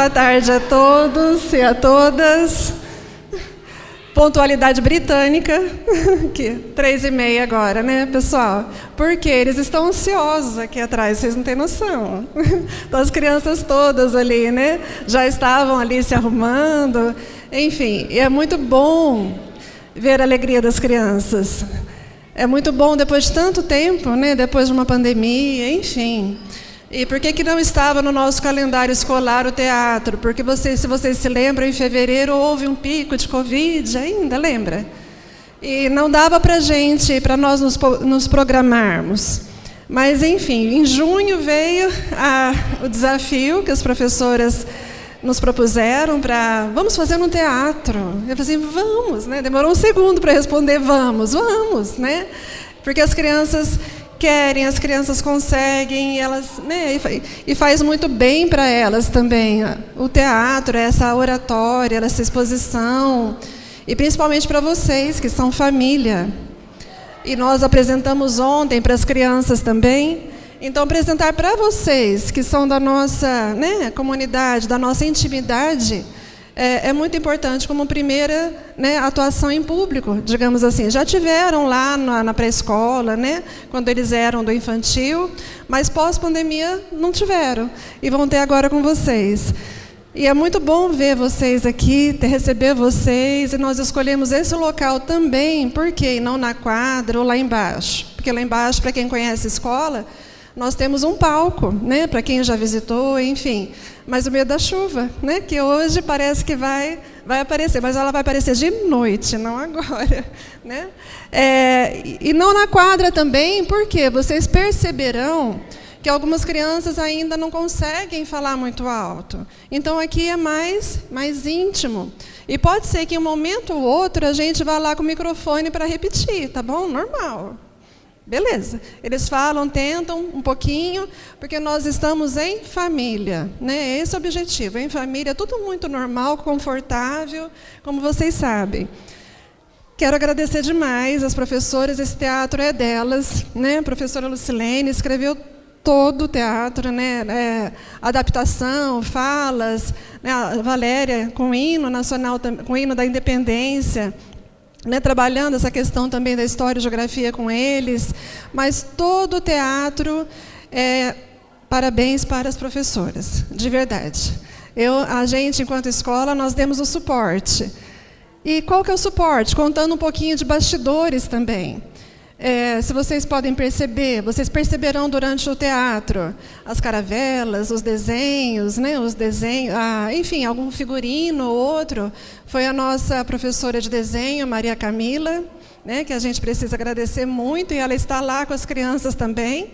Boa tarde a todos e a todas. Pontualidade britânica, que 3h30 agora, né, pessoal? Porque eles estão ansiosos aqui atrás, vocês não têm noção. Então, as crianças todas ali, né, já estavam ali se arrumando. Enfim, e é muito bom ver a alegria das crianças. É muito bom depois de tanto tempo, né, depois de uma pandemia, enfim. E por que não estava no nosso calendário escolar o teatro? Porque se vocês se lembram, em fevereiro houve um pico de Covid, ainda lembra? E não dava para nós nos programarmos. Mas, enfim, em junho veio o desafio que as professoras nos propuseram para vamos fazer um teatro. Eu falei assim, vamos, né? Demorou um segundo para responder, vamos, né? Porque as crianças querem, as crianças conseguem, elas, né, e faz muito bem para elas também. O teatro, essa oratória, essa exposição, e principalmente para vocês, que são família. E nós apresentamos ontem para as crianças também. Então, apresentar para vocês, que são da nossa, né, comunidade, da nossa intimidade, é muito importante como primeira, né, atuação em público, digamos assim. Já tiveram lá na pré-escola, né, quando eles eram do infantil, mas pós-pandemia não tiveram. E vão ter agora com vocês. E é muito bom ver vocês aqui, receber vocês, e nós escolhemos esse local também, por quê? E não na quadra ou lá embaixo. Porque lá embaixo, para quem conhece a escola, nós temos um palco, né, para quem já visitou, enfim. Mas o medo da chuva, né, que hoje parece que vai aparecer, mas ela vai aparecer de noite, não agora, né? E não na quadra também, porque vocês perceberão que algumas crianças ainda não conseguem falar muito alto. Então, aqui é mais íntimo. E pode ser que em um momento ou outro a gente vá lá com o microfone para repetir, tá bom? Normal. Beleza. Eles falam, tentam um pouquinho, porque nós estamos em família, né? Esse é o objetivo, em família, tudo muito normal, confortável, como vocês sabem. Quero agradecer demais às professoras, esse teatro é delas, né? A professora Lucilene escreveu todo o teatro, né? Adaptação, falas, né? A Valéria com o hino nacional, com o hino da independência, né, trabalhando essa questão também da história e geografia com eles, mas todo o teatro, parabéns para as professoras, de verdade. A gente, enquanto escola, nós demos o suporte. E qual que é o suporte? Contando um pouquinho de bastidores também. Se vocês podem perceber, vocês perceberão durante o teatro as caravelas, os desenhos, né, enfim, algum figurino ou outro. Foi a nossa professora de desenho, Maria Camila, né, que a gente precisa agradecer muito, e ela está lá com as crianças também,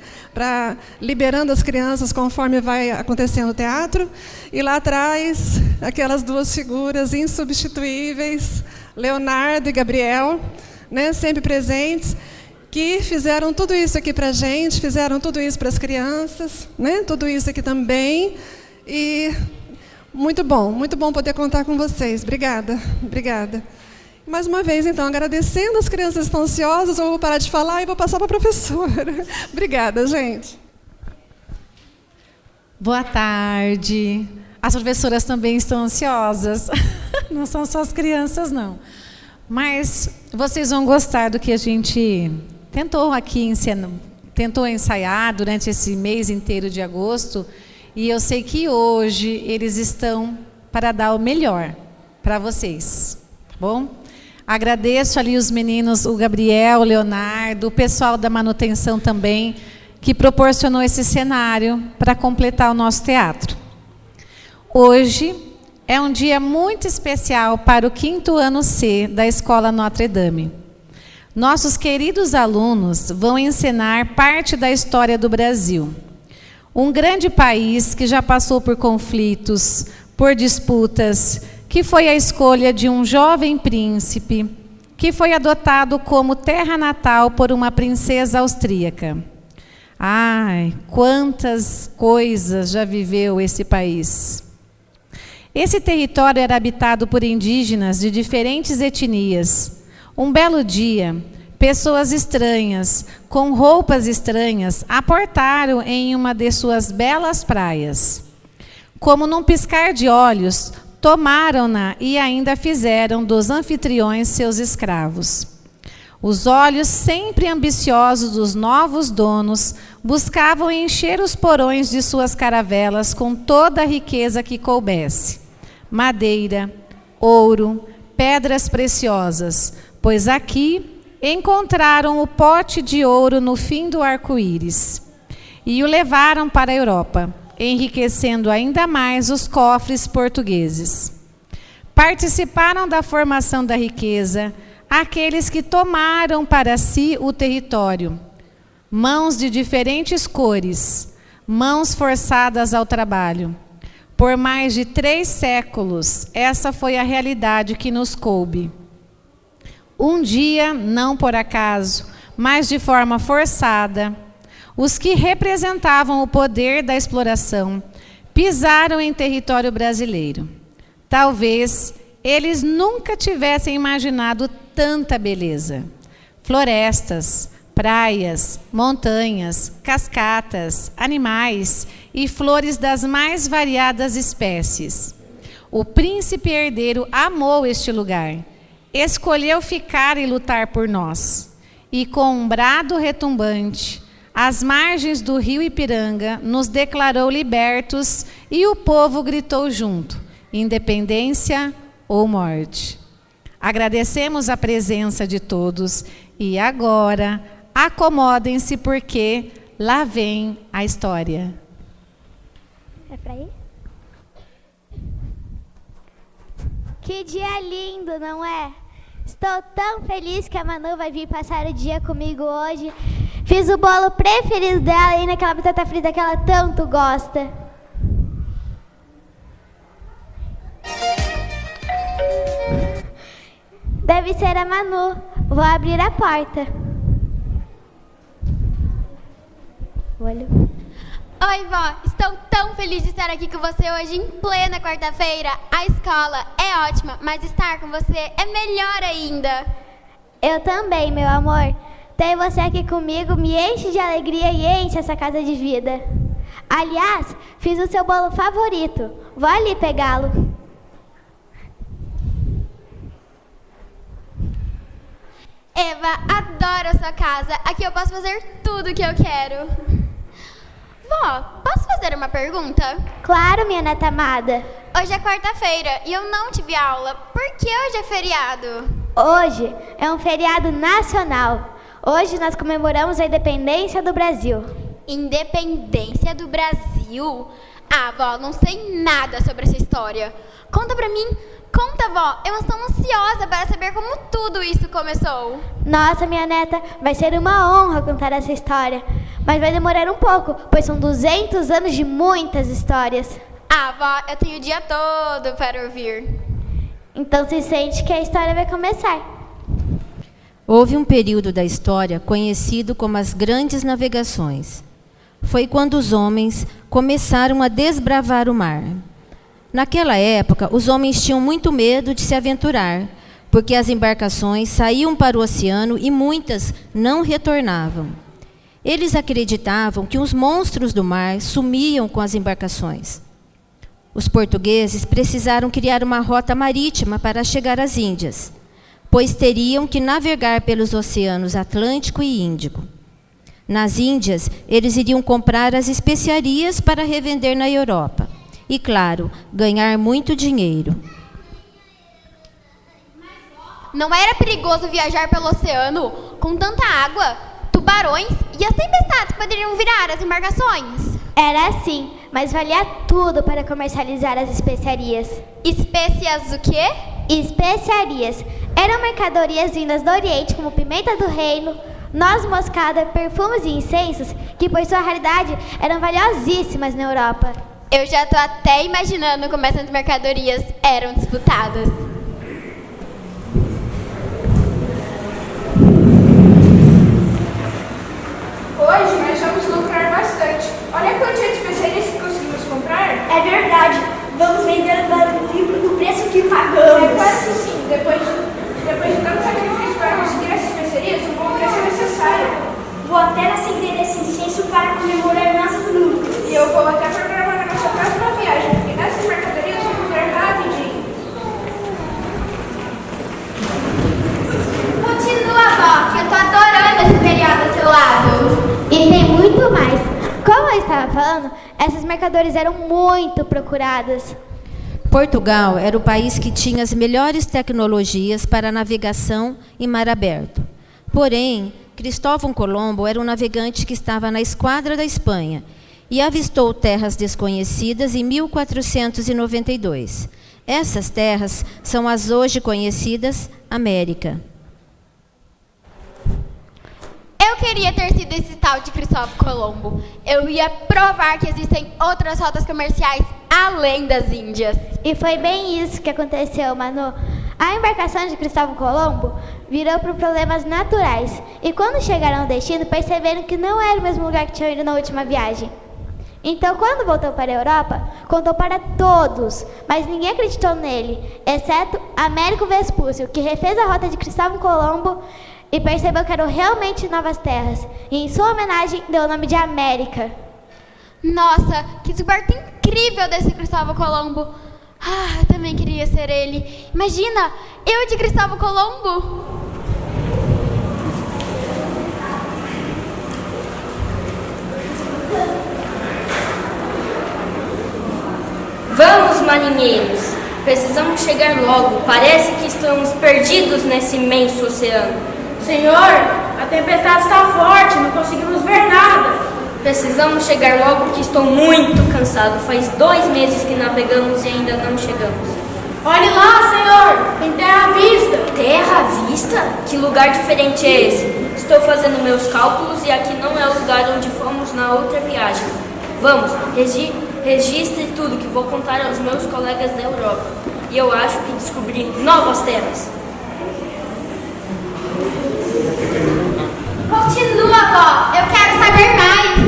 liberando as crianças conforme vai acontecendo o teatro. E lá atrás, aquelas duas figuras insubstituíveis, Leonardo e Gabriel, né, sempre presentes, que fizeram tudo isso aqui para a gente, fizeram tudo isso para as crianças, né? Tudo isso aqui também. E muito bom poder contar com vocês. Obrigada, obrigada. Mais uma vez, então, agradecendo, as crianças estão ansiosas, eu vou parar de falar e vou passar para a professora. Obrigada, gente. Boa tarde. As professoras também estão ansiosas. Não são só as crianças, não. Mas vocês vão gostar do que a gente tentou ensaiar durante esse mês inteiro de agosto, e eu sei que hoje eles estão para dar o melhor para vocês, tá bom? Agradeço ali os meninos, o Gabriel, o Leonardo, o pessoal da manutenção também, que proporcionou esse cenário para completar o nosso teatro. Hoje é um dia muito especial para o 5º ano C da Escola Notre Dame. Nossos queridos alunos vão encenar parte da história do Brasil. Um grande país que já passou por conflitos, por disputas, que foi a escolha de um jovem príncipe, que foi adotado como terra natal por uma princesa austríaca. Ai, quantas coisas já viveu esse país. Esse território era habitado por indígenas de diferentes etnias. Um belo dia, pessoas estranhas, com roupas estranhas, aportaram em uma de suas belas praias. como num piscar de olhos, tomaram-na e ainda fizeram dos anfitriões seus escravos. Os olhos sempre ambiciosos dos novos donos buscavam encher os porões de suas caravelas com toda a riqueza que coubesse: madeira, ouro, pedras preciosas, pois aqui encontraram o pote de ouro no fim do arco-íris. E o levaram para a Europa, enriquecendo ainda mais os cofres portugueses. Participaram da formação da riqueza aqueles que tomaram para si o território, mãos de diferentes cores, mãos forçadas ao trabalho. Por mais de 3 séculos, essa foi a realidade que nos coube. Um dia, não por acaso, mas de forma forçada, os que representavam o poder da exploração pisaram em território brasileiro. Talvez eles nunca tivessem imaginado tanta beleza. Florestas, praias, montanhas, cascatas, animais e flores das mais variadas espécies. O príncipe herdeiro amou este lugar, escolheu ficar e lutar por nós. E com um brado retumbante, às margens do rio Ipiranga, nos declarou libertos e o povo gritou junto: independência ou morte. Agradecemos a presença de todos e agora acomodem-se porque lá vem a história. É pra ir? Que dia lindo, não é? Estou tão feliz que a Manu vai vir passar o dia comigo hoje. Fiz o bolo preferido dela e naquela batata frita que ela tanto gosta. Deve ser a Manu. Vou abrir a porta. Olha. Oi, vó. Estou tão feliz de estar aqui com você hoje em plena quarta-feira. A escola é ótima, mas estar com você é melhor ainda. Eu também, meu amor. Ter você aqui comigo me enche de alegria e enche essa casa de vida. Aliás, fiz o seu bolo favorito. Vou ali pegá-lo. Eva, adoro a sua casa. Aqui eu posso fazer tudo o que eu quero. Vó, posso fazer uma pergunta? Claro, minha neta amada. Hoje é quarta-feira e eu não tive aula. Por que hoje é feriado? Hoje é um feriado nacional. Hoje nós comemoramos a independência do Brasil. Independência do Brasil? Ah, vó, não sei nada sobre essa história. Conta pra mim. Conta, vó. Eu estou ansiosa para saber como tudo isso começou. Nossa, minha neta, vai ser uma honra contar essa história. Mas vai demorar um pouco, pois são 200 anos de muitas histórias. Ah, vó, eu tenho o dia todo para ouvir. Então se sente que a história vai começar. Houve um período da história conhecido como as Grandes Navegações. Foi quando os homens começaram a desbravar o mar. Naquela época, os homens tinham muito medo de se aventurar, porque as embarcações saíam para o oceano e muitas não retornavam. Eles acreditavam que os monstros do mar sumiam com as embarcações. Os portugueses precisaram criar uma rota marítima para chegar às Índias, pois teriam que navegar pelos oceanos Atlântico e Índico. Nas Índias, eles iriam comprar as especiarias para revender na Europa. E, claro, ganhar muito dinheiro. Não era perigoso viajar pelo oceano com tanta água, tubarões e as tempestades poderiam virar as embarcações? Era assim, mas valia tudo para comercializar as especiarias. Espécias o quê? Especiarias. Eram mercadorias vindas do Oriente, como pimenta do reino, noz moscada, perfumes e incensos, que por sua raridade eram valiosíssimas na Europa. Eu já estou até imaginando como essas mercadorias eram disputadas. Hoje nós vamos lucrar bastante. Olha a quantia de especiarias que conseguimos comprar. É verdade. Vamos vender o livro do preço que pagamos. É claro que sim. Depois de tanto sacrifício para conseguir essas especiarias, o bom vai ser necessário. Vou até acender esse incenso para comemorar nossos lucros. E eu vou até programar a nossa próxima viagem, porque estava falando, essas mercadorias eram muito procuradas. Portugal era o país que tinha as melhores tecnologias para navegação em mar aberto. Porém, Cristóvão Colombo era um navegante que estava na esquadra da Espanha e avistou terras desconhecidas em 1492. Essas terras são as hoje conhecidas América. Eu queria ter sido esse tal de Cristóvão Colombo. Eu ia provar que existem outras rotas comerciais além das Índias. E foi bem isso que aconteceu, Manu. A embarcação de Cristóvão Colombo virou por problemas naturais. E quando chegaram ao destino, perceberam que não era o mesmo lugar que tinham ido na última viagem. Então, quando voltou para a Europa, contou para todos, mas ninguém acreditou nele, exceto Américo Vespúcio, que refez a rota de Cristóvão Colombo e percebeu que eram realmente novas terras. E, em sua homenagem, deu o nome de América. Nossa, que descoberta incrível desse Cristóvão Colombo. Ah, eu também queria ser ele. Imagina, eu de Cristóvão Colombo. Vamos, marinheiros. Precisamos chegar logo. Parece que estamos perdidos nesse imenso oceano. Senhor, a tempestade está forte, não conseguimos ver nada. Precisamos chegar logo que estou muito cansado. Faz 2 meses que navegamos e ainda não chegamos. Olhe lá, senhor, tem terra à vista. Terra à vista? Que lugar diferente é esse? Estou fazendo meus cálculos e aqui não é o lugar onde fomos na outra viagem. Vamos, registre tudo que vou contar aos meus colegas da Europa. E eu acho que descobri novas terras. Continua, vó. Eu quero saber mais.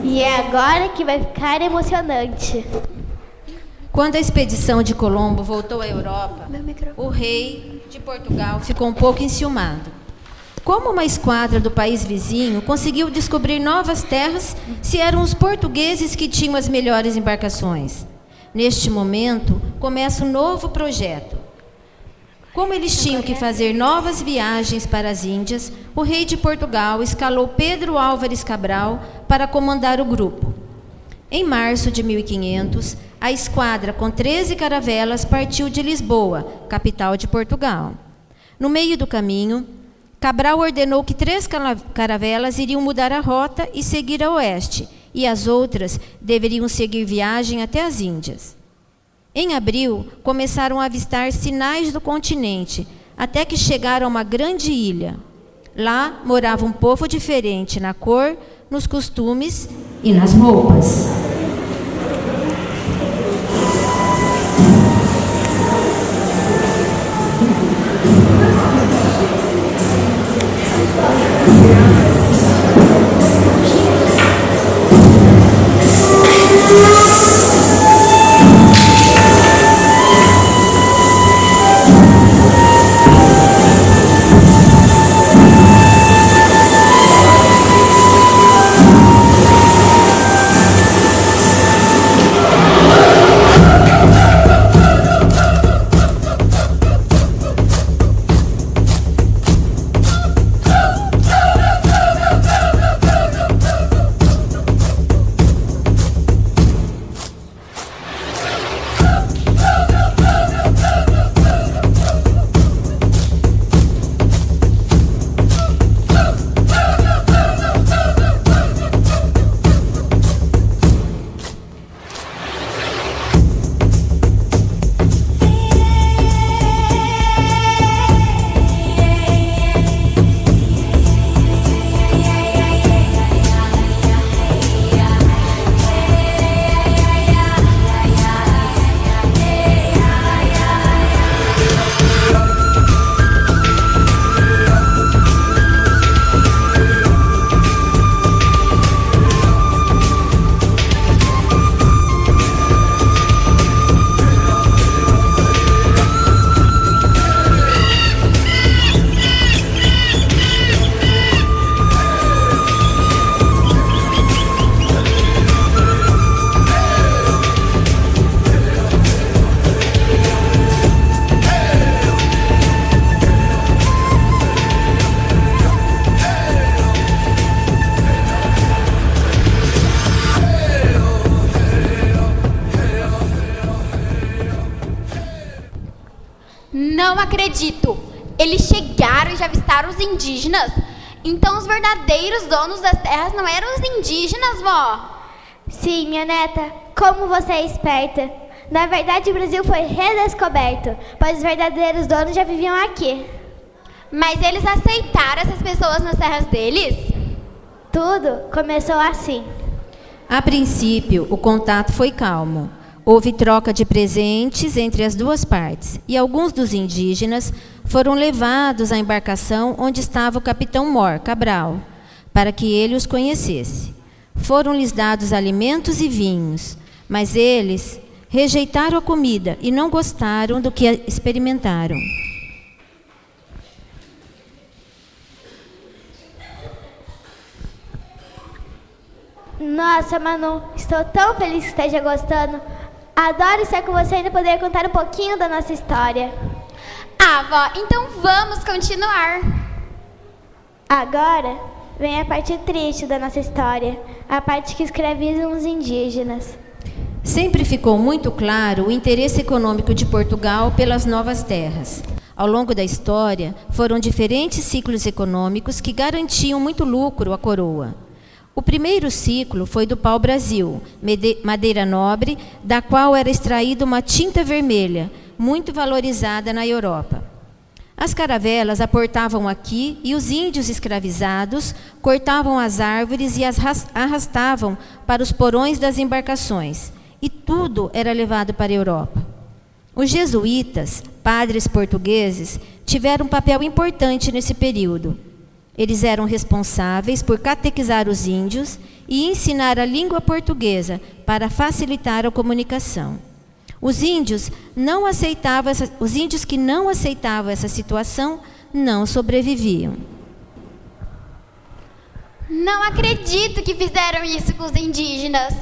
E é agora que vai ficar emocionante. Quando a expedição de Colombo voltou à Europa, o rei de Portugal ficou um pouco enciumado. Como uma esquadra do país vizinho conseguiu descobrir novas terras se eram os portugueses que tinham as melhores embarcações? Neste momento, começa um novo projeto. Como eles tinham que fazer novas viagens para as Índias, o rei de Portugal escalou Pedro Álvares Cabral para comandar o grupo. Em março de 1500, a esquadra com 13 caravelas partiu de Lisboa, capital de Portugal. No meio do caminho, Cabral ordenou que 3 caravelas iriam mudar a rota e seguir a oeste, e as outras deveriam seguir viagem até as Índias. Em abril, começaram a avistar sinais do continente, até que chegaram a uma grande ilha. Lá morava um povo diferente na cor, nos costumes e nas roupas. acredito. Eles chegaram e já avistaram os indígenas? Então os verdadeiros donos das terras não eram os indígenas, vó? Sim, minha neta, como você é esperta. Na verdade, o Brasil foi redescoberto, pois os verdadeiros donos já viviam aqui. Mas eles aceitaram essas pessoas nas terras deles? Tudo começou assim. A princípio, o contato foi calmo. Houve troca de presentes entre as duas partes, e alguns dos indígenas foram levados à embarcação onde estava o capitão Mor Cabral, para que ele os conhecesse. Foram-lhes dados alimentos e vinhos, mas eles rejeitaram a comida e não gostaram do que experimentaram. Nossa, Manu, estou tão feliz que esteja gostando. Adoro estar com você e ainda poder contar um pouquinho da nossa história. Ah, vó, então vamos continuar. Agora vem a parte triste da nossa história, a parte que escravizam os indígenas. Sempre ficou muito claro o interesse econômico de Portugal pelas novas terras. Ao longo da história, foram diferentes ciclos econômicos que garantiam muito lucro à coroa. O primeiro ciclo foi do pau-brasil, madeira nobre, da qual era extraída uma tinta vermelha, muito valorizada na Europa. As caravelas aportavam aqui e os índios escravizados cortavam as árvores e as arrastavam para os porões das embarcações, e tudo era levado para a Europa. Os jesuítas, padres portugueses, tiveram um papel importante nesse período. Eles eram responsáveis por catequizar os índios e ensinar a língua portuguesa para facilitar a comunicação. Os índios que não aceitavam essa situação não sobreviviam. Não acredito que fizeram isso com os indígenas.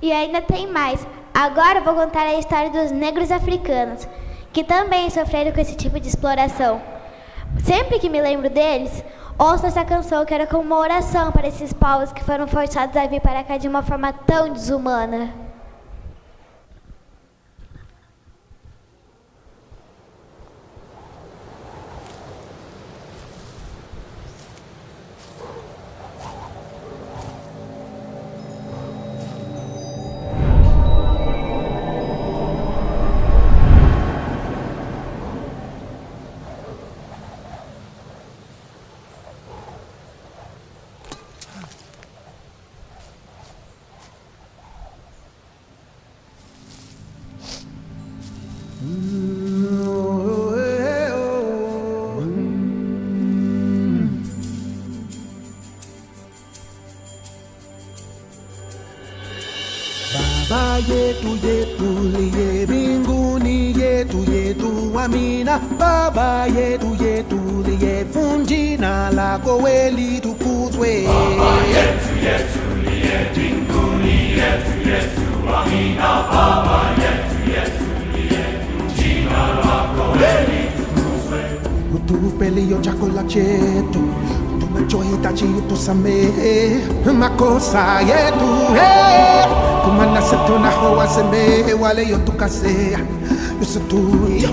E ainda tem mais. Agora eu vou contar a história dos negros africanos, que também sofreram com esse tipo de exploração. Sempre que me lembro deles, ouço essa canção que era como uma oração para esses povos que foram forçados a vir para cá de uma forma tão desumana. Baba yetu yetu liye mbinguni yetu yetu amina. Baba yetu yetu liye jina lako weli tukuzwe. Baba yetu yetu liye mbinguni yetu yetu amina. Baba yetu yetu liye jina lako weli tukuzwe. Utupelio chakula chetu tunachohitaji utusamehe makosa yetu, kumana tunahowasamehe wale yotukasea, usitutie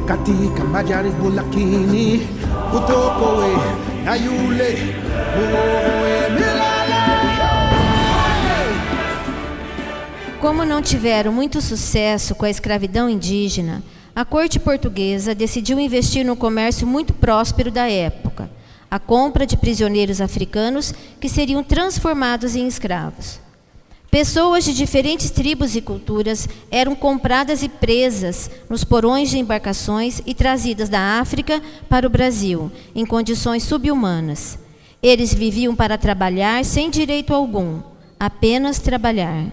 katika majaribu, lakini utuokoe na yule muovu milele. Como não tiveram muito sucesso com a escravidão indígena, a corte portuguesa decidiu investir no comércio muito próspero da época, a compra de prisioneiros africanos que seriam transformados em escravos. Pessoas de diferentes tribos e culturas eram compradas e presas nos porões de embarcações e trazidas da África para o Brasil, em condições subhumanas. Eles viviam para trabalhar sem direito algum, apenas trabalhar.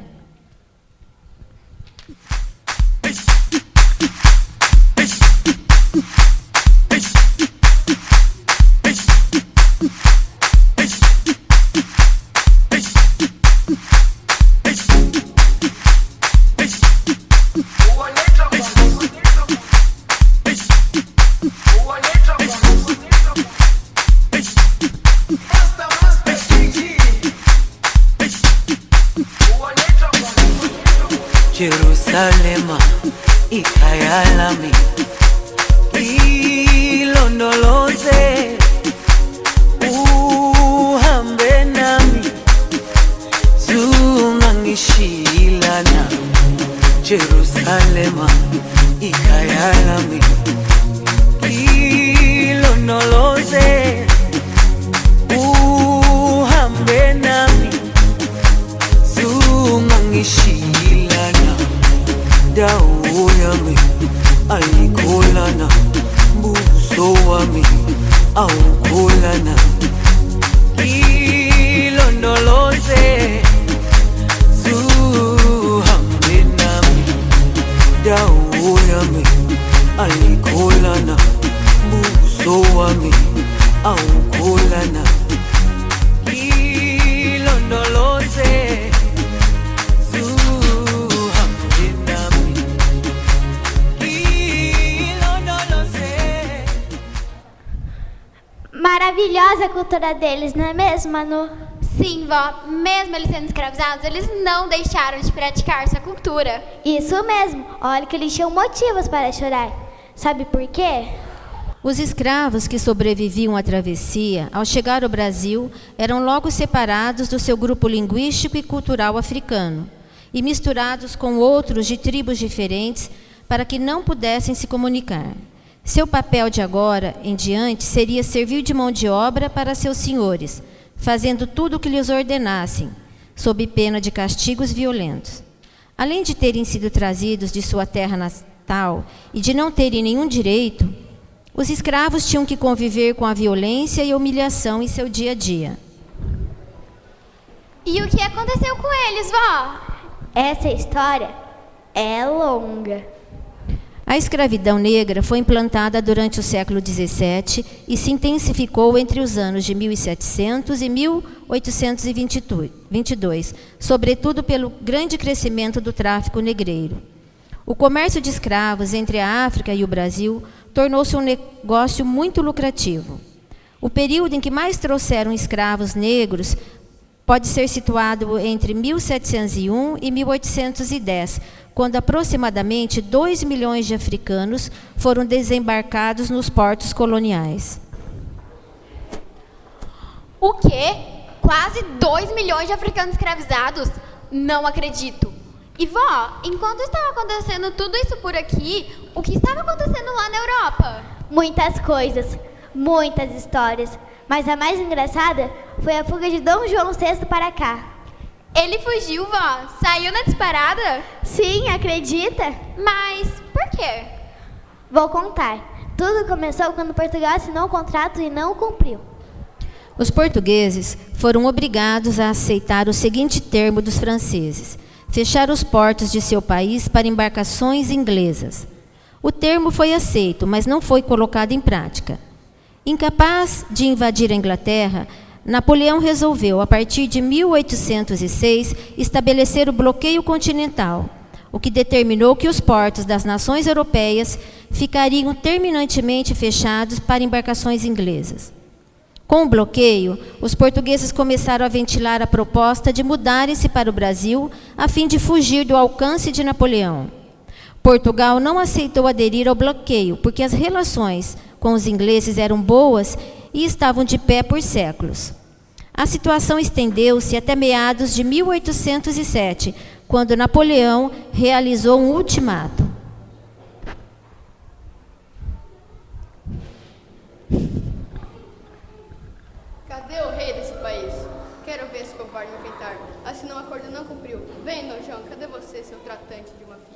Jerusalema ikayalami Jerusalema ikayalami ilonoloze uhambe nami sungangishilana dawo yami ayikholana buso wami awukholana ilondoloze suhambe nami dawo yami ayikholana buso wami awukholana ilondoloze suhambe nami ilondoloze. Maravilhosa a cultura deles, não é mesmo, Manu? Sim, vó. Mesmo eles sendo escravizados, eles não deixaram de praticar sua cultura. Isso mesmo. Olha que eles tinham motivos para chorar. Sabe por quê? Os escravos que sobreviviam à travessia, ao chegar ao Brasil, eram logo separados do seu grupo linguístico e cultural africano e misturados com outros de tribos diferentes para que não pudessem se comunicar. Seu papel de agora em diante seria servir de mão de obra para seus senhores, fazendo tudo o que lhes ordenassem, sob pena de castigos violentos. Além de terem sido trazidos de sua terra natal e de não terem nenhum direito, os escravos tinham que conviver com a violência e a humilhação em seu dia a dia. E o que aconteceu com eles, vó? Essa história é longa. A escravidão negra foi implantada durante o século XVII e se intensificou entre os anos de 1700 e 1822, sobretudo pelo grande crescimento do tráfico negreiro. O comércio de escravos entre a África e o Brasil tornou-se um negócio muito lucrativo. O período em que mais trouxeram escravos negros pode ser situado entre 1701 e 1810, quando aproximadamente 2 milhões de africanos foram desembarcados nos portos coloniais. O quê? Quase 2 milhões de africanos escravizados? Não acredito. E vó, enquanto estava acontecendo tudo isso por aqui, o que estava acontecendo lá na Europa? Muitas coisas, muitas histórias. Mas a mais engraçada foi a fuga de Dom João VI para cá. Ele fugiu, vó? Saiu na disparada? Sim, acredita? Mas por quê? Vou contar. Tudo começou quando Portugal assinou o contrato e não o cumpriu. Os portugueses foram obrigados a aceitar o seguinte termo dos franceses: fechar os portos de seu país para embarcações inglesas. O termo foi aceito, mas não foi colocado em prática. Incapaz de invadir a Inglaterra, Napoleão resolveu, a partir de 1806, estabelecer o bloqueio continental, o que determinou que os portos das nações europeias ficariam terminantemente fechados para embarcações inglesas. Com o bloqueio, os portugueses começaram a ventilar a proposta de mudarem-se para o Brasil a fim de fugir do alcance de Napoleão. Portugal não aceitou aderir ao bloqueio, porque as relações com os ingleses eram boas e estavam de pé por séculos. A situação estendeu-se até meados de 1807, quando Napoleão realizou um ultimato. Cadê o rei desse país? Quero ver esse covarde inventar. Assinou um acordo e não cumpriu. Vem, Dom João, cadê você, seu tratante de uma filha?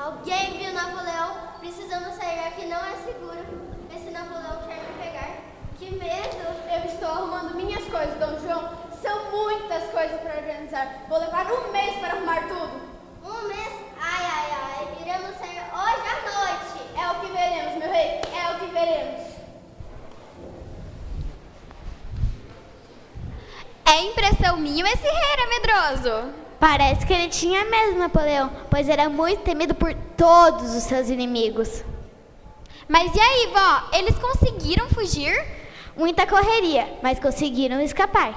Alguém viu Napoleão? Precisamos sair, aqui não é seguro. Vê se Napoleão quer me pegar. Que medo! Eu estou arrumando minhas coisas, Dom João. São muitas coisas para organizar. Vou levar 1 mês para arrumar tudo. 1 mês? Ai, ai, ai. Iremos sair hoje à noite. É o que veremos, meu rei. É o que veremos. É impressão minha ou esse rei era medroso? Parece que ele tinha mesmo, Napoleão, pois era muito temido por todos os seus inimigos. Mas e aí, vó? Eles conseguiram fugir? Muita correria, mas conseguiram escapar.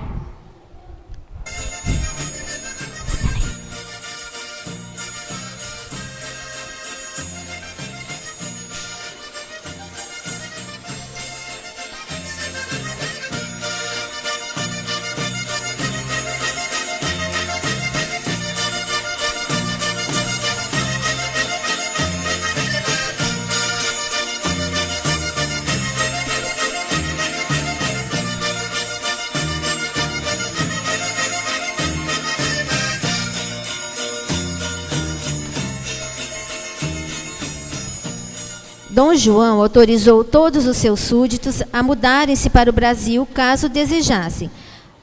Dom João autorizou todos os seus súditos a mudarem-se para o Brasil, caso desejassem.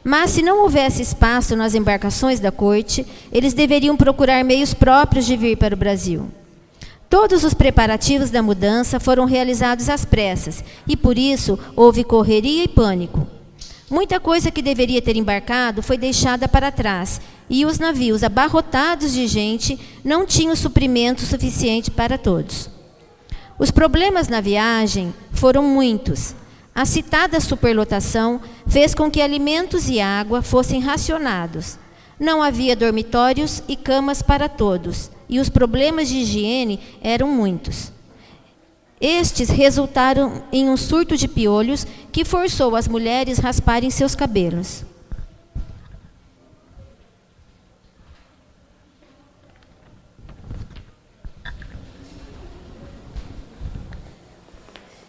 Mas, se não houvesse espaço nas embarcações da corte, eles deveriam procurar meios próprios de vir para o Brasil. Todos os preparativos da mudança foram realizados às pressas, e por isso houve correria e pânico. Muita coisa que deveria ter embarcado foi deixada para trás, e os navios abarrotados de gente não tinham suprimento suficiente para todos. Os problemas na viagem foram muitos. A citada superlotação fez com que alimentos e água fossem racionados. Não havia dormitórios e camas para todos, e os problemas de higiene eram muitos. Estes resultaram em um surto de piolhos que forçou as mulheres rasparem seus cabelos.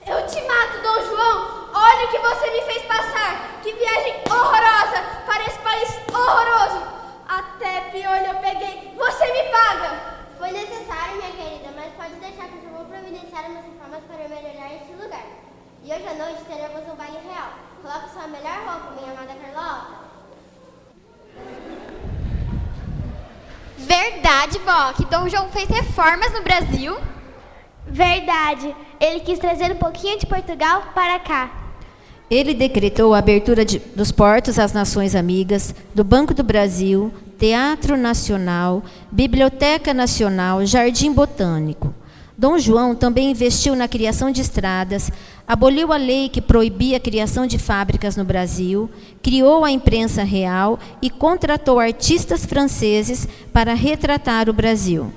Eu te mato, Dom João! Olha o que você me fez passar! Que viagem horrorosa para esse país horroroso! Até piolho eu peguei! Você me paga! Foi necessário, minha querida, mas pode deixar que eu já vou providenciar umas reformas para melhorar este lugar. E hoje à noite teremos um baile real. Coloque sua melhor roupa, minha amada Carlota. Verdade, vó, que Dom João fez reformas no Brasil? Verdade. Ele quis trazer um pouquinho de Portugal para cá. Ele decretou a abertura dos portos às nações amigas, do Banco do Brasil, Teatro Nacional, Biblioteca Nacional, Jardim Botânico. Dom João também investiu na criação de estradas, aboliu a lei que proibia a criação de fábricas no Brasil, criou a imprensa real e contratou artistas franceses para retratar o Brasil.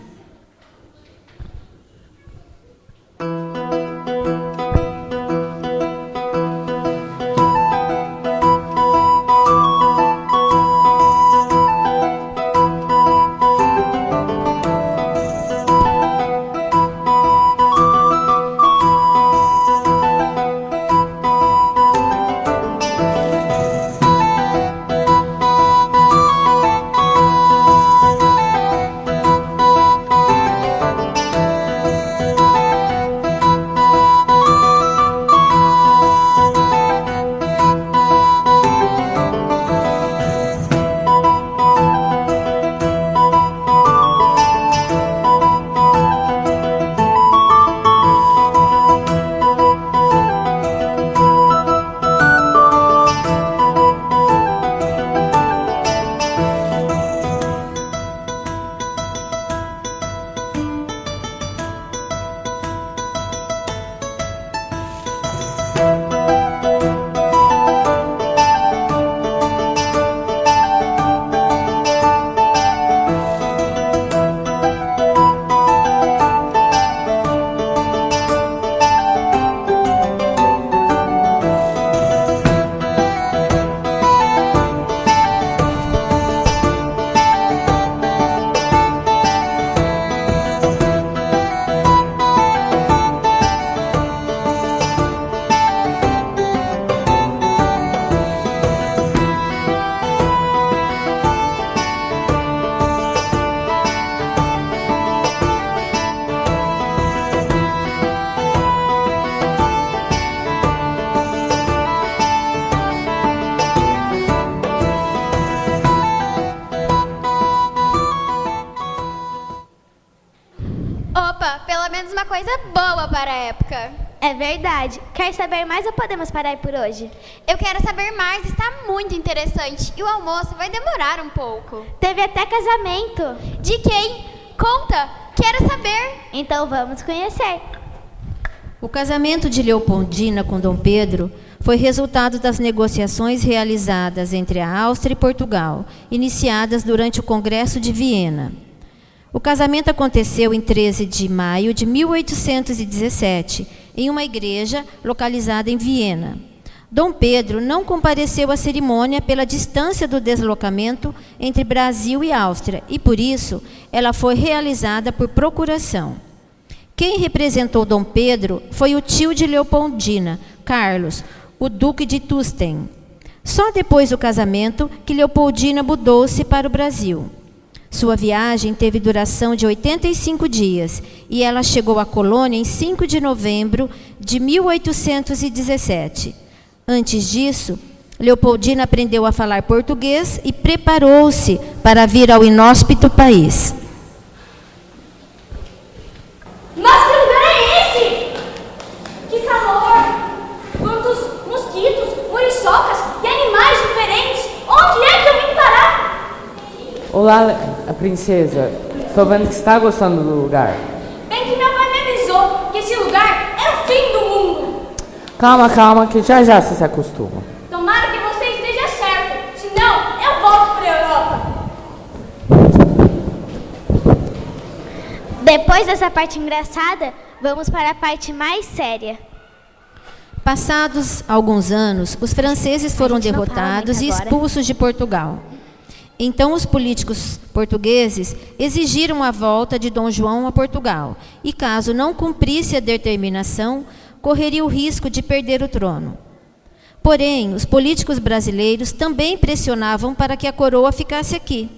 Uma coisa boa para a época. É verdade. Quer saber mais ou podemos parar por hoje? Eu quero saber mais, está muito interessante. E o almoço vai demorar um pouco. Teve até casamento. De quem? Conta, quero saber. Então vamos conhecer. O casamento de Leopoldina com Dom Pedro foi resultado das negociações realizadas entre a Áustria e Portugal, iniciadas durante o Congresso de Viena. O casamento aconteceu em 13 de maio de 1817, em uma igreja localizada em Viena. Dom Pedro não compareceu à cerimônia pela distância do deslocamento entre Brasil e Áustria, e por isso ela foi realizada por procuração. Quem representou Dom Pedro foi o tio de Leopoldina, Carlos, o Duque de Tusten. Só depois do casamento que Leopoldina mudou-se para o Brasil. Sua viagem teve duração de 85 dias e ela chegou à colônia em 5 de novembro de 1817. Antes disso, Leopoldina aprendeu a falar português e preparou-se para vir ao inóspito país. Mas que lugar é esse? Que calor! Quantos mosquitos, muriçocas e animais diferentes! Onde é que eu vim parar? Olá, princesa. Estou vendo que está gostando do lugar. Bem que meu pai me avisou que esse lugar é o fim do mundo. Calma, calma, que já já você se acostuma. Tomara que você esteja certo, senão eu volto para a Europa. Depois dessa parte engraçada, vamos para a parte mais séria. Passados alguns anos, os franceses foram derrotados e expulsos de Portugal. Então, os políticos portugueses exigiram a volta de Dom João a Portugal e, caso não cumprisse a determinação, correria o risco de perder o trono. Porém, os políticos brasileiros também pressionavam para que a coroa ficasse aqui.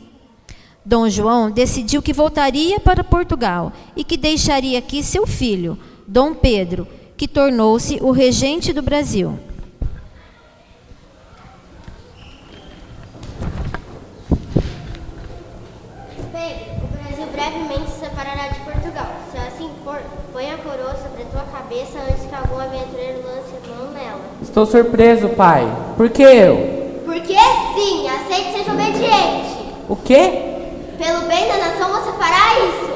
Dom João decidiu que voltaria para Portugal e que deixaria aqui seu filho, Dom Pedro, que tornou-se o regente do Brasil. Brevemente se separará de Portugal. Se assim for, põe a coroa sobre a tua cabeça antes que algum aventureiro lance mão nela. Estou surpreso, pai. Por que eu? Porque sim, aceite e seja obediente. O quê? Pelo bem da nação você fará isso.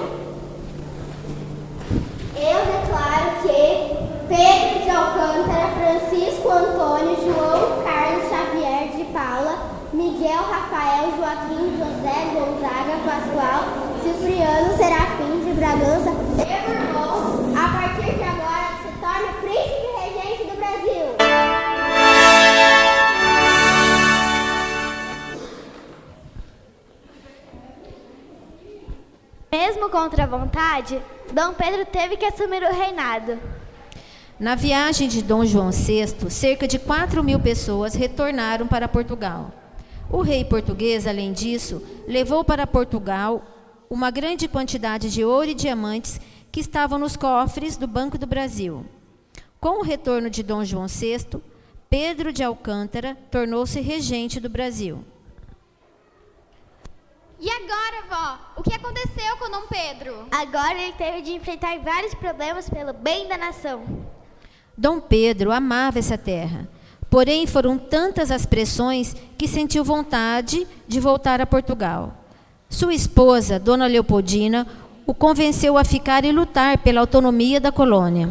Eu declaro que Pedro de Alcântara, Francisco Antônio, João Carlos Xavier de Paula, Miguel Rafael Joaquim José Gonzaga Pascoal, Cipriano Serafim de Bragança, meu irmão, a partir de agora se torna príncipe regente do Brasil. Mesmo contra a vontade, Dom Pedro teve que assumir o reinado. Na viagem de Dom João VI, cerca de 4.000 pessoas retornaram para Portugal. O rei português, além disso, levou para Portugal uma grande quantidade de ouro e diamantes que estavam nos cofres do Banco do Brasil. Com o retorno de Dom João VI, Pedro de Alcântara tornou-se regente do Brasil. E agora, vó? O que aconteceu com Dom Pedro? Agora ele teve de enfrentar vários problemas pelo bem da nação. Dom Pedro amava essa terra. Porém, foram tantas as pressões que sentiu vontade de voltar a Portugal. Sua esposa, Dona Leopoldina, o convenceu a ficar e lutar pela autonomia da colônia.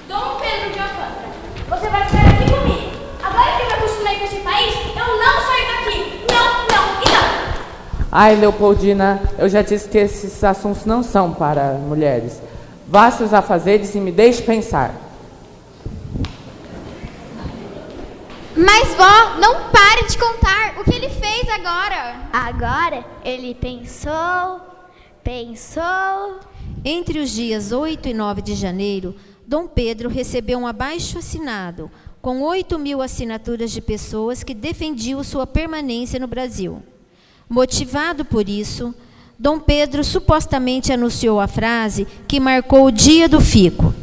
Dom Pedro de Alcântara, você vai ficar aqui comigo. Agora que eu me acostumei com esse país, eu não saio daqui. Não, não e não. Ai, Leopoldina, eu já disse que esses assuntos não são para mulheres. Vá seus afazeres e me deixe pensar. Mas, vó, não pare de contar o que ele fez agora. Agora ele pensou. Entre os dias 8 e 9 de janeiro, Dom Pedro recebeu um abaixo-assinado com 8.000 assinaturas de pessoas que defendiam sua permanência no Brasil. Motivado por isso, Dom Pedro supostamente anunciou a frase que marcou o dia do fico.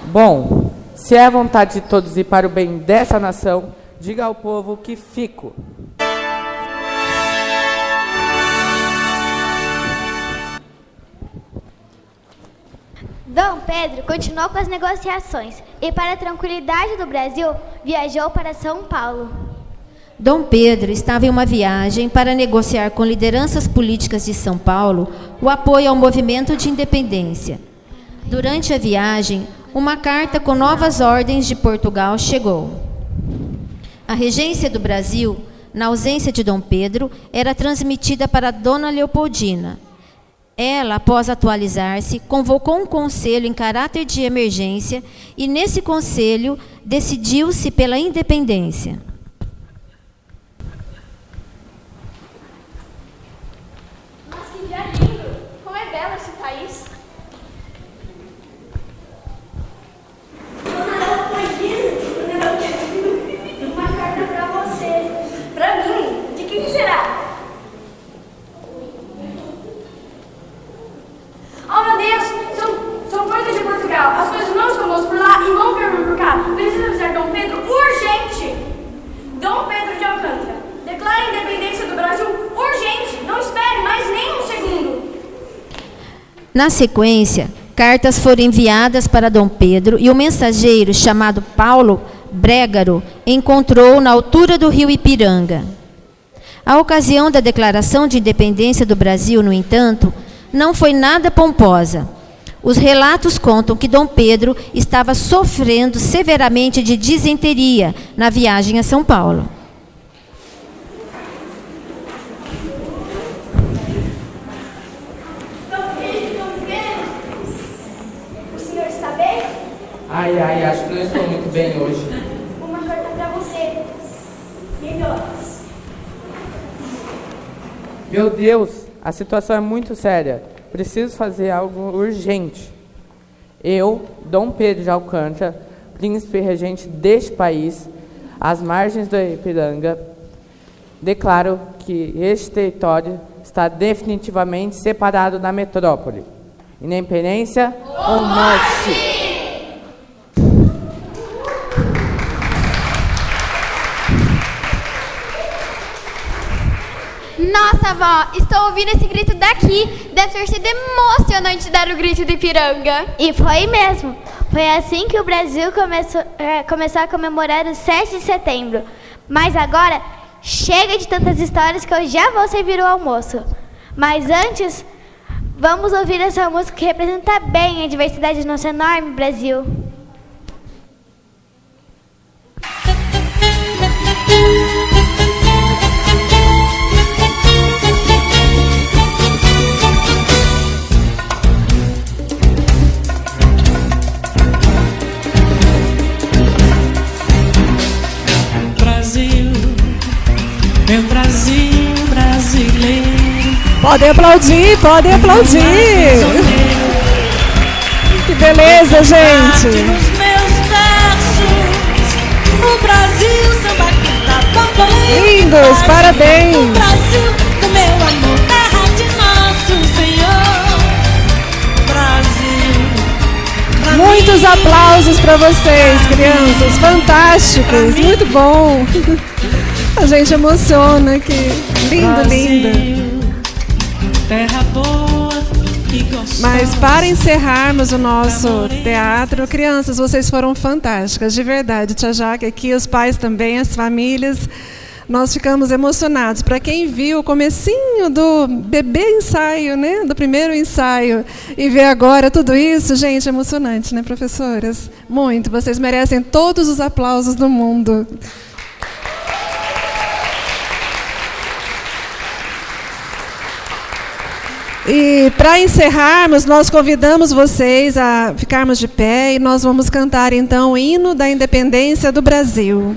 Bom, se é a vontade de todos e para o bem dessa nação, diga ao povo que fico. Dom Pedro continuou com as negociações e, para a tranquilidade do Brasil, viajou para São Paulo. Dom Pedro estava em uma viagem para negociar com lideranças políticas de São Paulo o apoio ao movimento de independência. Durante a viagem, uma carta com novas ordens de Portugal chegou. A regência do Brasil, na ausência de Dom Pedro, era transmitida para Dona Leopoldina. Ela, após atualizar-se, convocou um conselho em caráter de emergência e, nesse conselho, decidiu-se pela independência. dia lindo! Como é belo esse país! Uma carta pra você. Pra mim? De quem será? Oh, meu Deus! São coisas de Portugal. As coisas não estão boas por lá e vão vir por cá. Precisa avisar Dom Pedro urgente! Dom Pedro de Alcântara, declara a independência do Brasil urgente! Não espere mais nem um segundo! Na sequência, cartas foram enviadas para Dom Pedro e o mensageiro, chamado Paulo Brégaro, encontrou na altura do rio Ipiranga. A ocasião da declaração de independência do Brasil, no entanto, não foi nada pomposa. Os relatos contam que Dom Pedro estava sofrendo severamente de disenteria na viagem a São Paulo. O senhor está bem? Ai, acho que não estou muito bem hoje. Uma carta pra você. Melhoras. Meu Deus, a situação é muito séria. Preciso fazer algo urgente. Eu, Dom Pedro de Alcântara, príncipe regente deste país, às margens do Ipiranga, declaro que este território está definitivamente separado da metrópole. Independência ou morte! Nossa, avó, estou ouvindo esse grito daqui. Deve ter sido emocionante dar o grito do Ipiranga. E foi mesmo. Foi assim que o Brasil começou a comemorar o 7 de setembro. Mas agora, chega de tantas histórias que eu já vou servir o almoço. Mas antes, vamos ouvir essa música que representa bem a diversidade do nosso enorme Brasil. Meu Brasil brasileiro. Podem aplaudir, podem aplaudir. Que beleza, gente. Nos meus versos, o Brasil samba canta bambolê. Lindos, parabéns. O Brasil do meu amor, terra de nosso Senhor. Brasil. Muitos aplausos para vocês, crianças. Fantásticos, muito bom. A gente emociona aqui. Lindo, lindo. Terra boa e gostosa. Mas para encerrarmos o nosso teatro, crianças, vocês foram fantásticas, de verdade. Tia Jaque aqui, os pais também, as famílias. Nós ficamos emocionados. Para quem viu o comecinho do bebê ensaio, né? Do primeiro ensaio, e ver agora tudo isso, gente, é emocionante, né, professoras? Muito. Vocês merecem todos os aplausos do mundo. E para encerrarmos, nós convidamos vocês a ficarmos de pé e nós vamos cantar então o hino da independência do Brasil.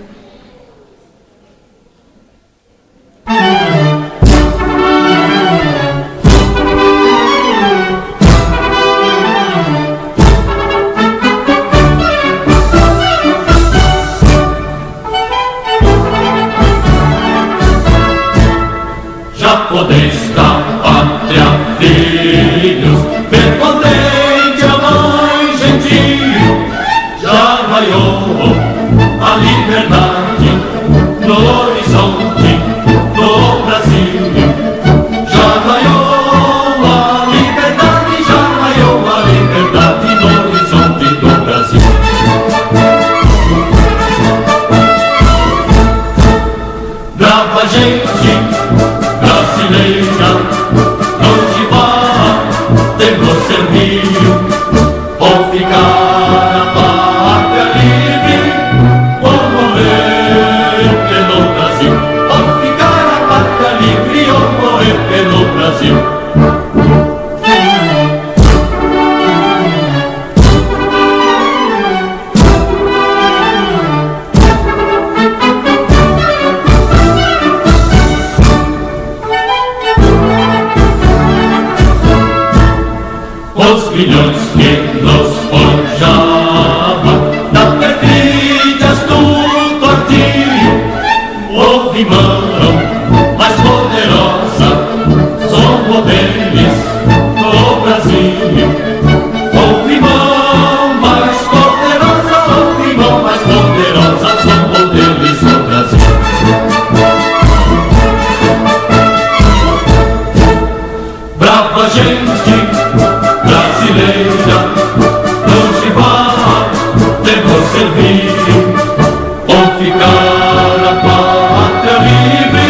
Já podeis da pátria, filhos, ver contente a mãe gentil, já raiou a liberdade. milhões que nos forjava da perfídia do tortilho. Houve mão mais poderosa, somos deles no Brasil. Houve mão mais poderosa, houve mão mais poderosa, somos deles no Brasil. Brava gente brasileira, longe vai, devemos servir, ou ficar a pátria livre,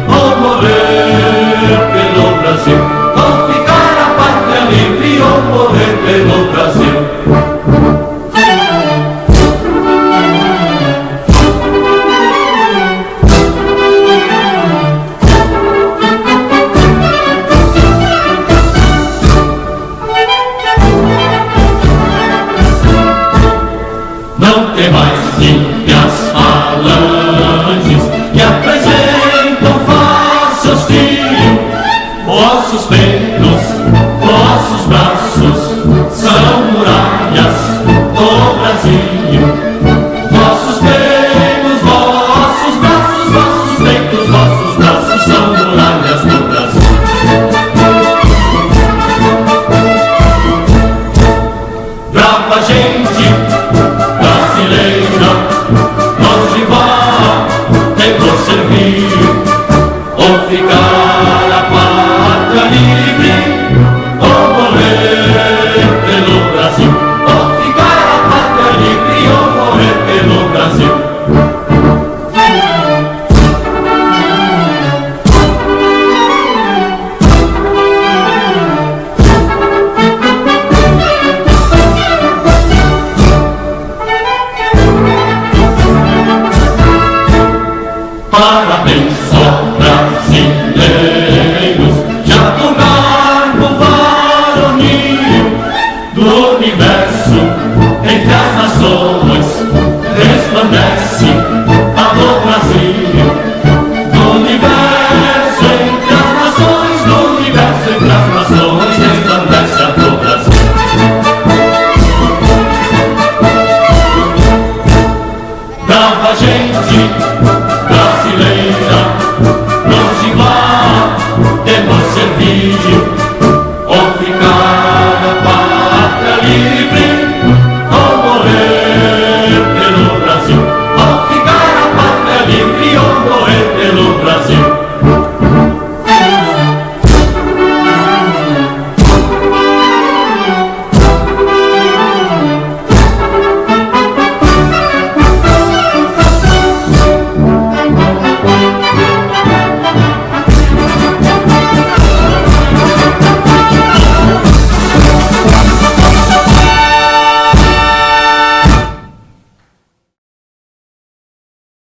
ou morrer pelo Brasil. Ou ficar a pátria livre, ou morrer pelo Brasil. Não tem mais ímpias falanges que apresentam falso auxílio. Vossos peitos, vossos braços são muralhas